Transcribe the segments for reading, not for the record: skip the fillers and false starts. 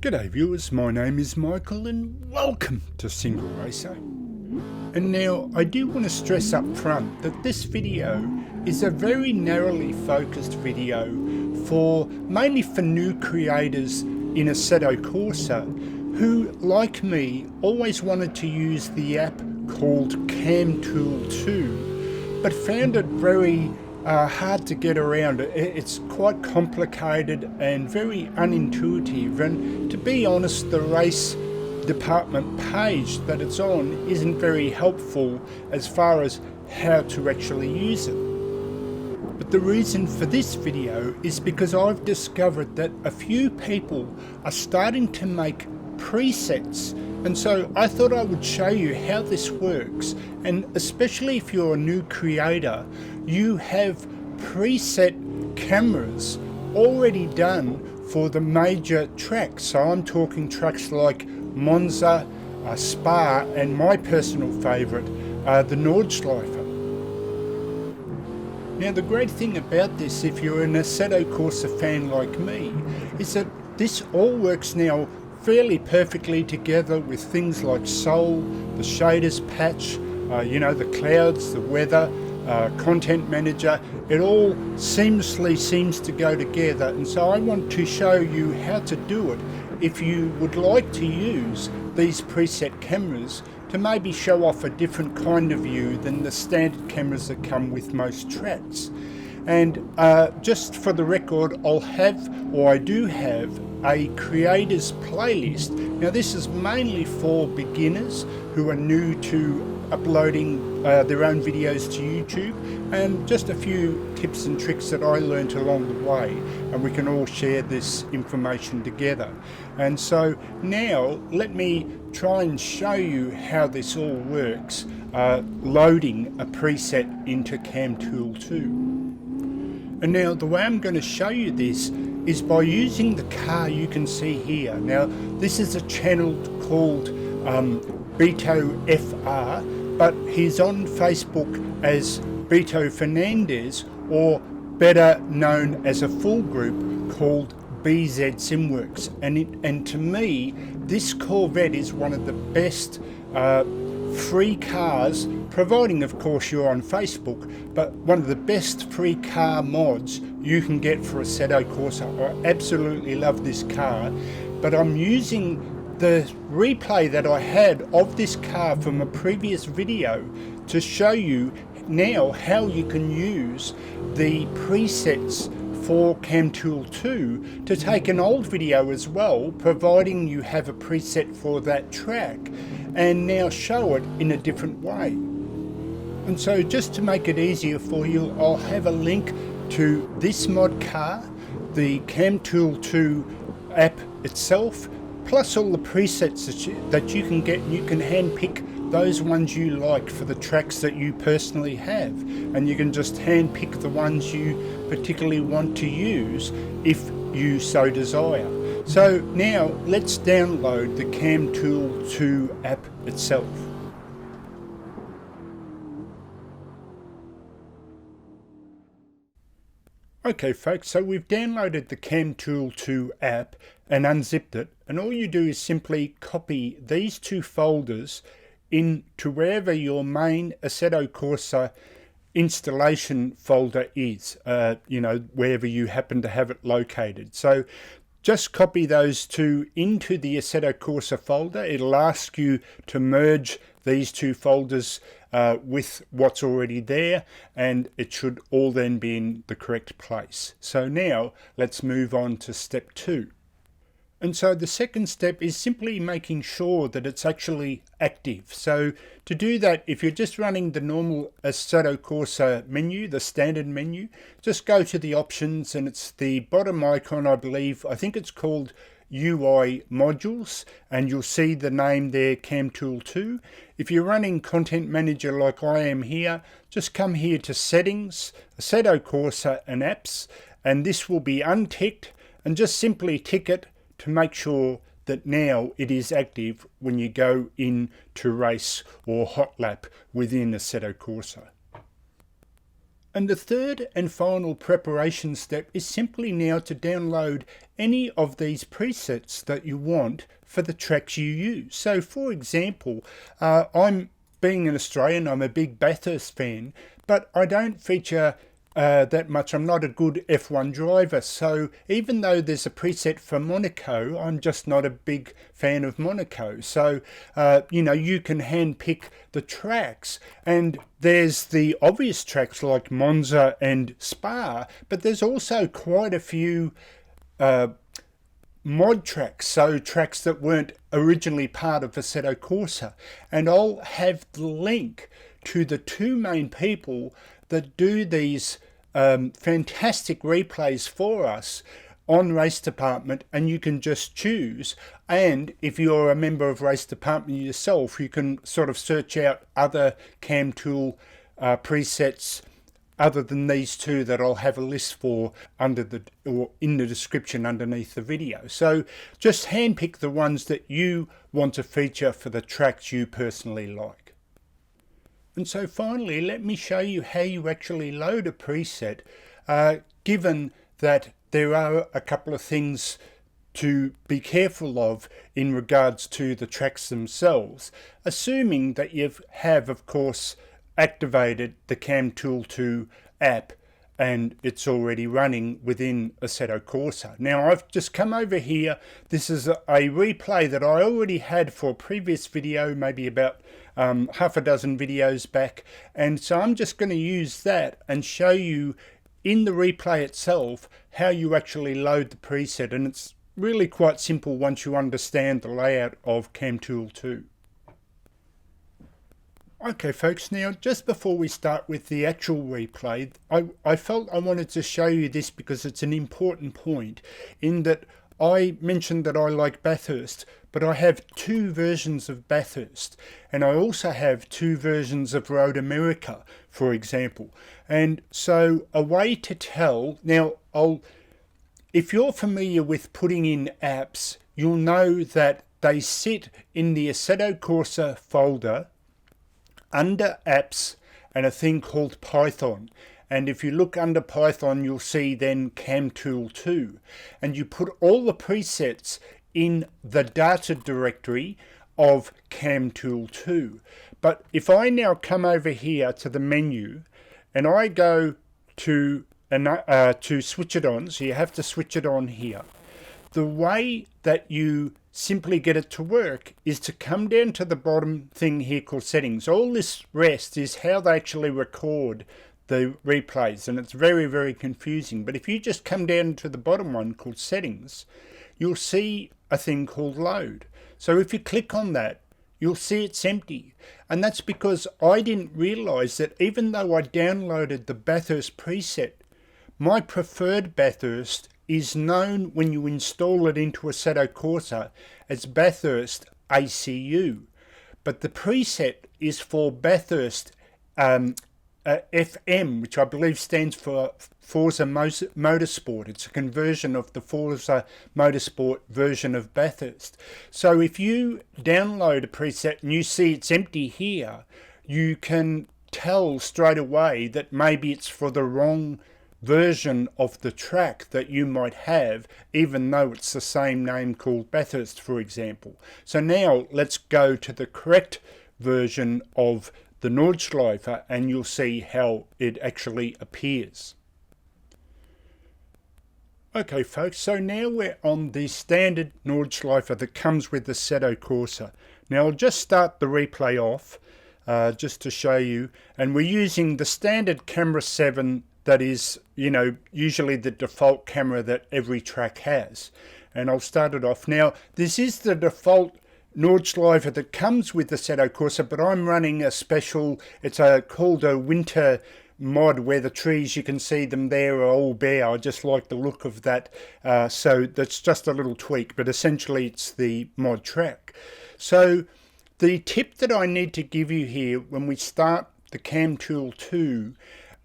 G'day viewers, my name is Michael and welcome to Single Racer. And now I do want to stress up front that this video is a very narrowly focused video mainly for new creators in Assetto Corsa who, like me, always wanted to use the app called CAMTOOL2 but found it very hard to get around. It's quite complicated and very unintuitive, and to be honest, the race department page that it's on isn't very helpful as far as how to actually use it. But the reason for this video is because I've discovered that a few people are starting to make presets, and so I thought I would show you how this works. And especially if you're a new creator, you have preset cameras already done for the major tracks. So I'm talking tracks like Monza, Spa, and my personal favourite, the Nordschleife. Now the great thing about this, if you're an Assetto Corsa fan like me, is that this all works now fairly perfectly together with things like Sol, the shaders patch, the clouds, the weather, content manager. It all seamlessly seems to go together, and so I want to show you how to do it if you would like to use these preset cameras to maybe show off a different kind of view than the standard cameras that come with most tracks. And just for the record, I do have a creators playlist. Now this is mainly for beginners who are new to uploading their own videos to YouTube, and just a few tips and tricks that I learnt along the way, and we can all share this information together. And so now let me try and show you how this all works, loading a preset into CAMTOOL2. And now the way I'm going to show you this is by using the car you can see here. Now this is a channel called Beto FR, but he's on Facebook as Beto Fernandez, or better known as a full group called BZ Simworks. And to me, this Corvette is one of the best free cars, providing of course you're on Facebook, but one of the best free car mods you can get for Assetto Corsa. I absolutely love this car, but I'm using the replay that I had of this car from a previous video to show you now how you can use the presets for CAMTOOL2 to take an old video as well, providing you have a preset for that track, and now show it in a different way. And so just to make it easier for you, I'll have a link to this mod car, the CAMTOOL2 app itself, plus all the presets that you can get. You can handpick those ones you like for the tracks that you personally have, and you can just handpick the ones you particularly want to use if you so desire. So now let's download the CAMTOOL2 app itself. Okay folks, so we've downloaded the CAMTOOL2 app and unzipped it, and all you do is simply copy these two folders into wherever your main Assetto Corsa installation folder is, wherever you happen to have it located. So just copy those two into the Assetto Corsa folder. It'll ask you to merge these two folders with what's already there, and it should all then be in the correct place. So now let's move on to step 2. And so the second step is simply making sure that it's actually active. So to do that, if you're just running the normal Assetto Corsa menu, the standard menu, just go to the options, and it's the bottom icon, I think it's called UI modules, and you'll see the name there, CAMTOOL2. If you're running content manager like I am here, just come here to settings, Assetto Corsa and apps, and this will be unticked, and just simply tick it to make sure that now it is active when you go in to race or hot lap within Assetto Corsa. And the third and final preparation step is simply now to download any of these presets that you want for the tracks you use. So for example, being an Australian, I'm a big Bathurst fan, but I don't feature that much. I'm not a good F1 driver, so even though there's a preset for Monaco, I'm just not a big fan of Monaco. So you know, you can hand pick the tracks, and there's the obvious tracks like Monza and Spa, but there's also quite a few mod tracks, so tracks that weren't originally part of Assetto Corsa, and I'll have the link to the two main people that do these fantastic replays for us on Race Department, and you can just choose. And if you're a member of Race Department yourself, you can sort of search out other CamTool presets other than these two that I'll have a list for in the description underneath the video. So just handpick the ones that you want to feature for the tracks you personally like. And so finally, let me show you how you actually load a preset, given that there are a couple of things to be careful of in regards to the tracks themselves, assuming that you have, of course, activated the CAMTOOL2 app and it's already running within Assetto Corsa. Now I've just come over here. This is a replay that I already had for a previous video, maybe about half a dozen videos back, and so I'm just going to use that and show you in the replay itself how you actually load the preset, and it's really quite simple once you understand the layout of CAMTOOL2. Okay folks, now just before we start with the actual replay, I felt I wanted to show you this because it's an important point, in that I mentioned that I like Bathurst, but I have two versions of Bathurst, and I also have two versions of Road America, for example. And so a way to tell, now if you're familiar with putting in apps, you'll know that they sit in the Assetto Corsa folder under apps and a thing called Python. And if you look under Python, you'll see then CamTool2, and you put all the presets in the data directory of CamTool2. But if I now come over here to the menu and I go to switch it on, so you have to switch it on here, the way that you simply get it to work is to come down to the bottom thing here called settings. All this rest is how they actually record the replays, and it's very, very confusing. But if you just come down to the bottom one called settings, you'll see a thing called load. So if you click on that, you'll see it's empty, and that's because I didn't realize that even though I downloaded the Bathurst preset, my preferred Bathurst is known when you install it into Assetto Corsa as Bathurst ACU, but the preset is for Bathurst FM, which I believe stands for Forza Motorsport. It's a conversion of the Forza Motorsport version of Bathurst. So if you download a preset and you see it's empty here, you can tell straight away that maybe it's for the wrong version of the track that you might have, even though it's the same name called Bathurst, for example. So now let's go to the correct version of the Nordschleife and you'll see how it actually appears. Okay folks, so now we're on the standard Nordschleife that comes with the Assetto Corsa. Now I'll just start the replay off just to show you, and we're using the standard camera 7 that is, you know, usually the default camera that every track has. And I'll start it off. Now, this is the default Nordschleife that comes with the Assetto Corsa, but I'm running a special, it's called a winter mod, where the trees, you can see them there, are all bare. I just like the look of that. So that's just a little tweak, but essentially it's the mod track. So the tip that I need to give you here, when we start the CamTool2,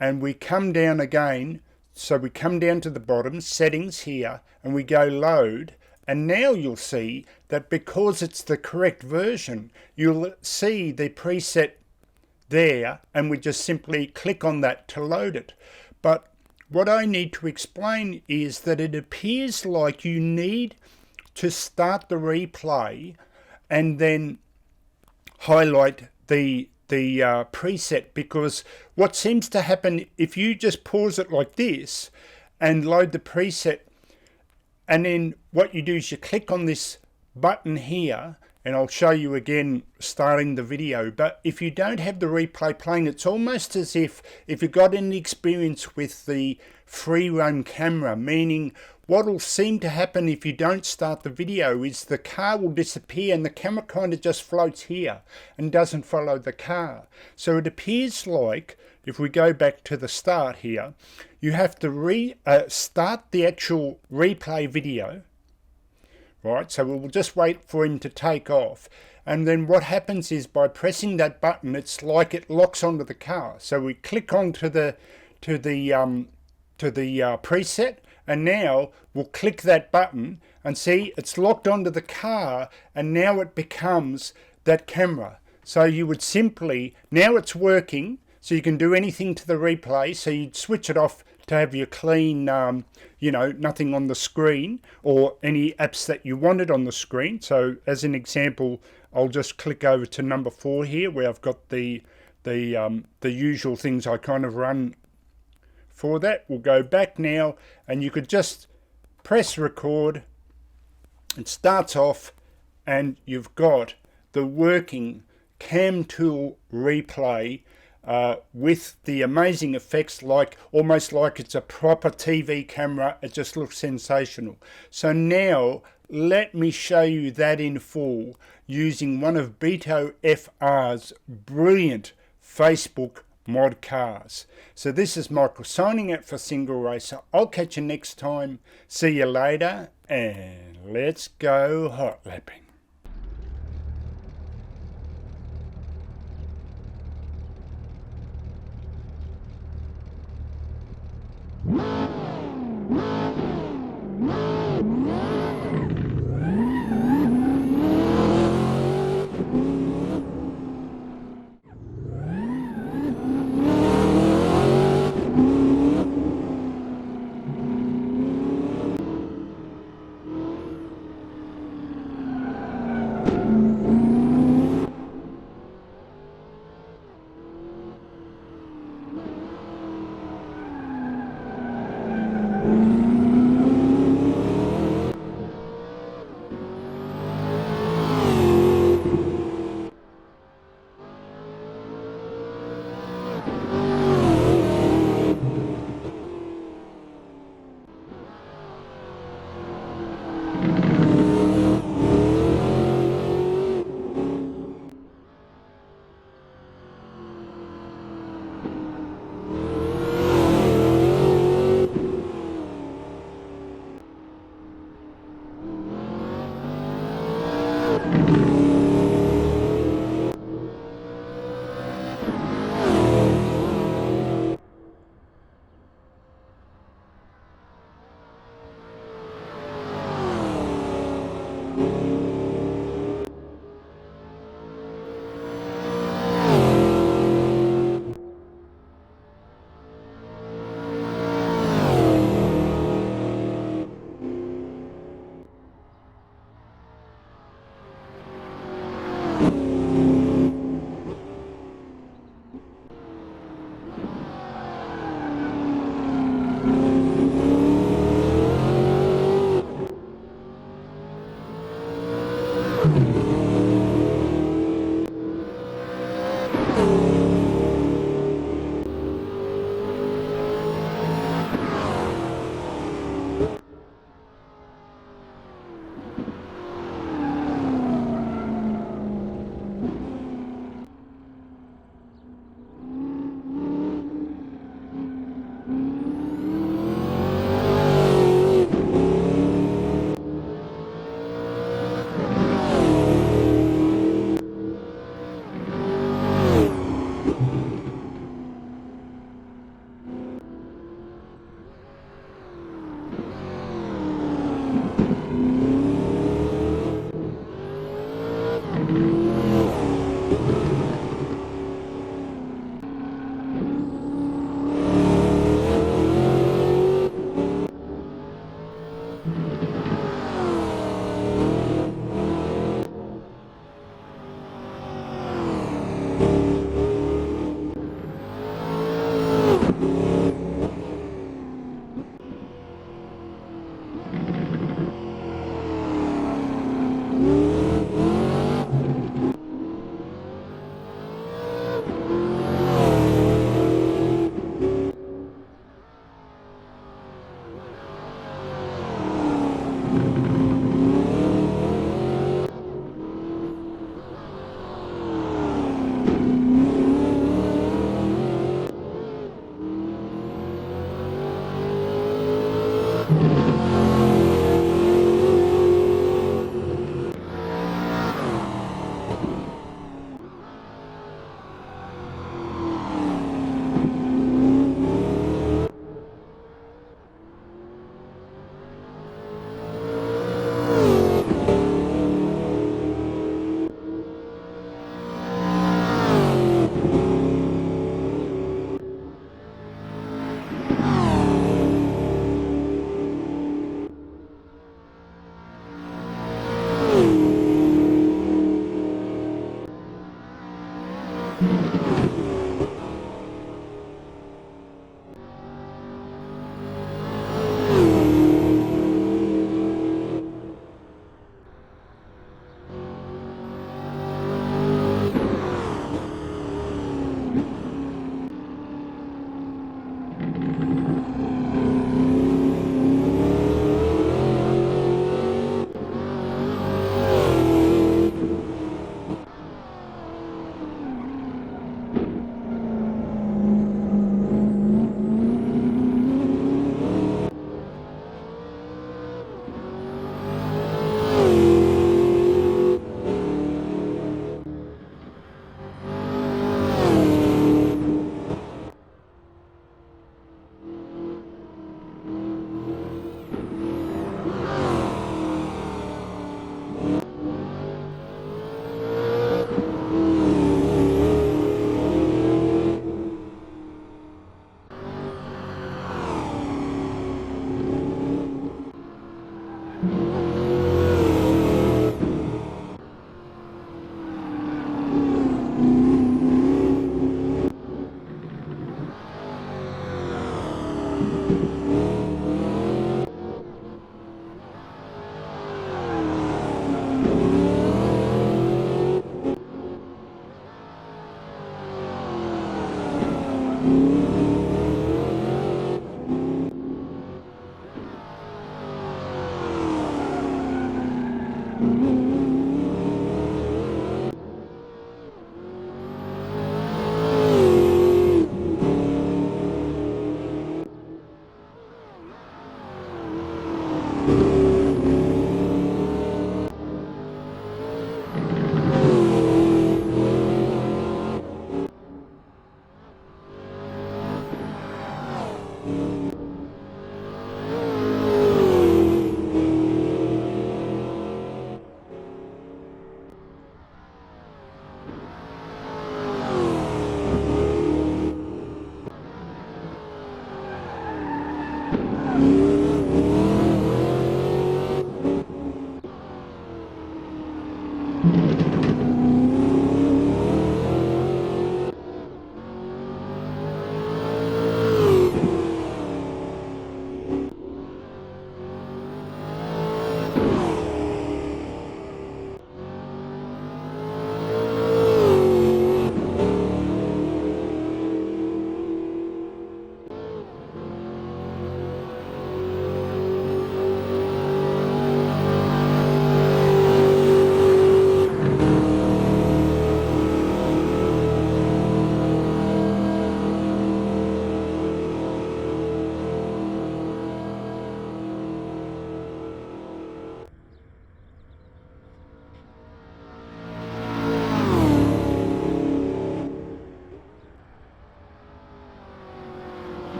and we come down again, so we come down to the bottom, settings here, and we go load, and now you'll see that because it's the correct version, you'll see the preset there, and we just simply click on that to load it. But what I need to explain is that it appears like you need to start the replay and then highlight the preset, because what seems to happen if you just pause it like this and load the preset, and then what you do is you click on this button here, and I'll show you again starting the video. But if you don't have the replay playing, it's almost as if you've got any experience with the free roam camera, meaning what will seem to happen if you don't start the video is the car will disappear and the camera kind of just floats here and doesn't follow the car. So it appears like, if we go back to the start here, you have to start the actual replay video, right? So we'll just wait for him to take off. And then what happens is by pressing that button, it's like it locks onto the car. So we click onto the preset, and now we'll click that button and see it's locked onto the car, and now it becomes that camera. So you would simply, now it's working, so you can do anything to the replay. So you'd switch it off to have your clean, nothing on the screen, or any apps that you wanted on the screen. So as an example, I'll just click over to number 4 here, where I've got the usual things I kind of run for that. We'll go back now, and you could just press record. It starts off, and you've got the working CamTool replay with the amazing effects, like almost like it's a proper TV camera. It just looks sensational. So now let me show you that in full using one of Beto FR's brilliant Facebook mod cars. So this is Michael signing out for Single Racer. I'll catch you next time. See you later, and let's go hot lapping.